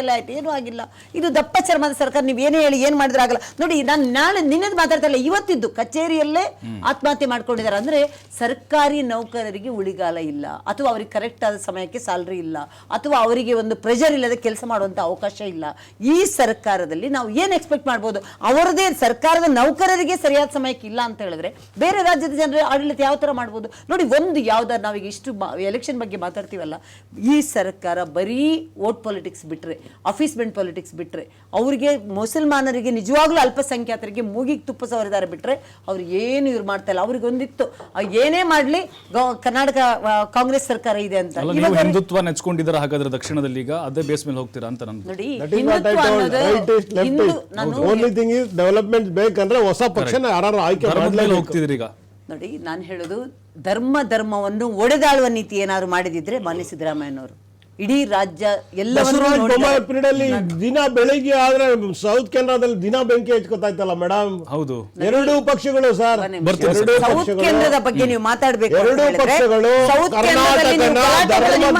ಎಲ್ಲ ಆಯ್ತು, ಏನೂ ಆಗಿಲ್ಲ. ಇದು ದಪ್ಪ ಚರ್ಮದ ಸರ್ಕಾರ. ನೀವು ಏನೇ ಹೇಳಿ ಏನ್ ಮಾಡಿದ್ರೆ ಆಗಲ್ಲ. ನೋಡಿ, ನಾನು ನಾಳೆ ನಿನ್ನದು ಮಾತಾಡ್ತಾ ಇಲ್ಲ, ಇವತ್ತಿದ್ದು ಕಚೇರಿಯಲ್ಲೇ ಆತ್ಮಹತ್ಯೆ ಮಾಡ್ಕೊಂಡಿದ್ದಾರೆ. ಅಂದ್ರೆ ಸರ್ಕಾರಿ ನೌಕರರಿಗೆ ಉಳಿಗಾಲ ಇಲ್ಲ, ಅಥವಾ ಅವರಿಗೆ ಕರೆಕ್ಟ್ ಆದ ಸಮಯಕ್ಕೆ ಸ್ಯಾಲರಿ ಇಲ್ಲ, ಅಥವಾ ಅವರಿಗೆ ಒಂದು ಪ್ರೆಷರ್ ಇಲ್ಲದೆ ಕೆಲಸ ಮಾಡುವಂತ ಅವಕಾಶ ಇಲ್ಲ. ಈ ಸರ್ಕಾರದಲ್ಲಿ ನಾವು ಏನ್ ಎಕ್ಸ್ಪೆಕ್ಟ್ ಮಾಡ್ಬೋದು? ಅವರದೇ ಸರ್ಕಾರದ ನೌಕರರಿಗೆ ಸರಿಯಾದ ಸಮಯಕ್ಕೆ ಇಲ್ಲ ಅಂತ ಹೇಳಿದ್ರೆ ಬೇರೆ ರಾಜ್ಯದ ಜನರ ಆಡಳಿತ ಯಾವ ತರ ಮಾಡ್ಬೋದು? ನೋಡಿ, ಒಂದು ಯಾವ್ದಾರು ನಾವೀಗ ಇಷ್ಟು ಎಲೆಕ್ಷನ್ ಬಗ್ಗೆ ಮಾತಾಡ್ತೀವಲ್ಲ, ಈ ಸರ್ಕಾರ ಬರೀ ವೋಟ್ ಪಾಲಿಟಿಕ್ಸ್ ಬಿಟ್ರೆ, ಆಫೀಸ್ ಬೆಂಡ್ ಪಾಲಿಟಿಕ್ಸ್ ಬಿಟ್ರೆ, ಅವರಿಗೆ ಮುಸಲ್ಮಾನರಿಗೆ ನಿಜವಾಗ್ಲೂ ಅಲ್ಪಸಂಖ್ಯಾತರಿಗೆ ಮೂಗಿಗೆ ತುಪ್ಪ ಸವರಿದ್ದಾರೆ ಬಿಟ್ರೆ ಅವ್ರು ಏನು ಇವ್ರು ಮಾಡ್ತಾ ಇಲ್ಲ. ಅವ್ರಿಗೆ ಒಂದಿತ್ತು, ಏನೇ ಮಾಡ್ಲಿ ಕರ್ನಾಟಕ ಕಾಂಗ್ರೆಸ್ ಸರ್ಕಾರ ಇದೆ ಅಂತ. ಹಿಂದುತ್ವ ನೆಚ್ಕೊಂಡಿದ್ದಾರೆ ಹಾಗಾದ್ರೆ ದಕ್ಷಿಣದಲ್ಲಿ, ಈಗ ಅದೇ ಬೇಸ್ ಮೇಲೆ ಹೋಗ್ತೀರಾ ಅಂತ ನಾನು ನೋಡಿ. ಡೆವಲಪ್ಮೆಂಟ್ ಬೇಕಂದ್ರೆ ಹೊಸ ಪಕ್ಷ ಯಾರು ಆಯ್ಕೆ ಹೋಗ್ತಿದ್ರಿ ಈಗ. ನೋಡಿ, ನಾನು ಹೇಳೋದು ಧರ್ಮವನ್ನು ಒಡೆದಾಳುವ ನೀತಿ ಏನಾದ್ರು ಮಾಡಿದಿದ್ರೆ ಮಾನ್ಯ ಸಿದ್ದರಾಮಯ್ಯನವರು ಇಡೀ ರಾಜ್ಯ ಎಲ್ಲವನ್ನೂ ದಿನ ಬೆಳಿಗ್ಗೆ ಆದ್ರೆ ಸೌತ್ ಕೆನರಾದಲ್ಲಿ ದಿನ ಬೆಂಕಿ ಹಚ್ಕೋತಾ ಇತ್ತಲ್ಲ ಮೇಡಮ್. ಹೌದು, ಎರಡೂ ಪಕ್ಷಗಳು ಸರ್, ಸೌತ್ ಕೇಂದ್ರದ ಬಗ್ಗೆ ನೀವು ಮಾತಾಡ್ಬೇಕು. ಎರಡೂ ಪಕ್ಷಗಳು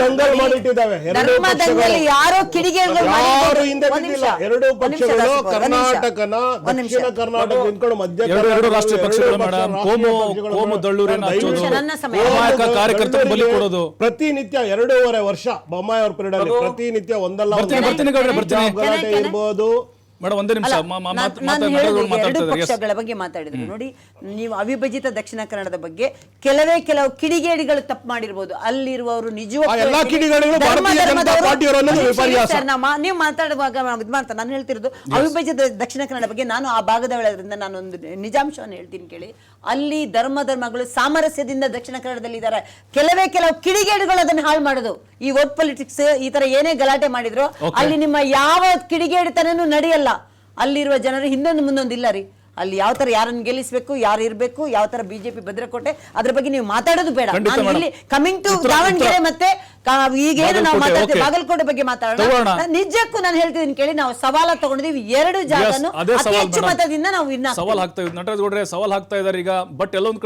ದಂಗಲ್ ಮಾಡಿಟ್ಟಿದ್ದಾವೆ. ಧರ್ಮದಲ್ಲಿ ಯಾರೋ ಕಿಡಿಗೇಡಿಗಳು ಯಾರು ಹಿಂದೆ ಬಿದ್ದಿಲ್ಲ. ಎರಡೂ ಪಕ್ಷಗಳು ಕರ್ನಾಟಕನ ದಕ್ಷಿಣ ಕರ್ನಾಟಕ ನಿಂತ್ಕೊಂಡು ಮಧ್ಯ ಎರಡು ರಾಷ್ಟ್ರೀಯ ಪಕ್ಷಗಳು ಮೇಡಮ್ ಕೋಮು ದಳ್ಳೂರಿನ ಕಾರ್ಯಕರ್ತರು ಬಲಿ ಕೊಡೋದು ಪ್ರತಿನಿತ್ಯ 2.5 ವರ್ಷ ಬೊಮ್ಮಾಯಿ ಅವ್ರ ಪೀರಿಯಡ್ ಅಲ್ಲಿ ಪ್ರತಿನಿತ್ಯ ಒಂದಲ್ಲ ಗಲಾಟೆ ಇರ್ಬೋದು. ಮೇಡಮ್ ಒಂದೇ ನಿಮಿಷ, ಎರಡು ಪಕ್ಷಗಳ ಬಗ್ಗೆ ಮಾತಾಡಿದ್ರು. ನೋಡಿ, ನೀವು ಅವಿಭಜಿತ ದಕ್ಷಿಣ ಕನ್ನಡದ ಬಗ್ಗೆ ಕೆಲವು ಕಿಡಿಗೇಡಿಗಳು ತಪ್ಪು ಮಾಡಿರ್ಬೋದು. ಅಲ್ಲಿರುವವರು ನಿಜವಾಗ್ಲೂ ನೀವು ಮಾತಾಡುವಾಗ ನಾನು ಹೇಳ್ತಿರೋದು ಅವಿಭಜಿತ ದಕ್ಷಿಣ ಕನ್ನಡ ಬಗ್ಗೆ. ನಾನು ಆ ಭಾಗದವಳರಿಂದ ನಾನೊಂದು ನಿಜಾಂಶವನ್ನು ಹೇಳ್ತೀನಿ ಕೇಳಿ. ಅಲ್ಲಿ ಧರ್ಮಗಳು ಸಾಮರಸ್ಯದಿಂದ ದಕ್ಷಿಣ ಕನ್ನಡದಲ್ಲಿ ಇದ್ದಾರೆ. ಕೆಲವು ಕಿಡಿಗೇಡಿಗಳು ಅದನ್ನ ಹಾಳು ಮಾಡೋದು. ಈ ವೋಟ್ ಪೊಲಿಟಿಕ್ಸ್ ಈ ತರ ಏನೇ ಗಲಾಟೆ ಮಾಡಿದ್ರು ಅಲ್ಲಿ ನಿಮ್ಮ ಯಾವ ಕಿಡಿಗೇಡಿತನೂ ನಡೆಯಲ್ಲ. ಅಲ್ಲಿರುವ ಜನರು ಹಿಂದೊಂದು ಮುಂದೊಂದು ಇಲ್ಲ ರೀ. ಅಲ್ಲಿ ಯಾವ ತರ ಯಾರನ್ನು ಗೆಲ್ಲಿಸಬೇಕು, ಯಾರು ಇರಬೇಕು, ಯಾವ ತರ ಬಿಜೆಪಿ ಭದ್ರಕೋಟೆ, ಅದ್ರ ಬಗ್ಗೆ ನೀವು ಮಾತಾಡೋದು ಬೇಡ. ನಾನು ಇಲ್ಲಿ ಕಮಿಂಗ್ ಟು ದಾವಣಗೆರೆ ಮತ್ತೆ ಈಗ ಏನು ನಾವು ಮಾತಾಡ್ತೀವಿ ಬಾಗಲಕೋಟೆ ಬಗ್ಗೆ ಮಾತಾಡೋಣ. ನಿಜಕ್ಕೂ ನಾನು ಹೇಳ್ತಿದ್ದೀನಿ ಕೇಳಿ, ನಾವು ಸವಾಲ ತಗೊಂಡಿದೀವಿ. 2 ಜಾಗನು ಅತಿ ಹೆಚ್ಚು ಮತದಿಂದ ನಾವು ಸವಾಲ್ ಹಾಕ್ತಾ ಇದ್ದಾರೆ ಈಗ. ಬಟ್ ಎಲ್ಲೊಂದ್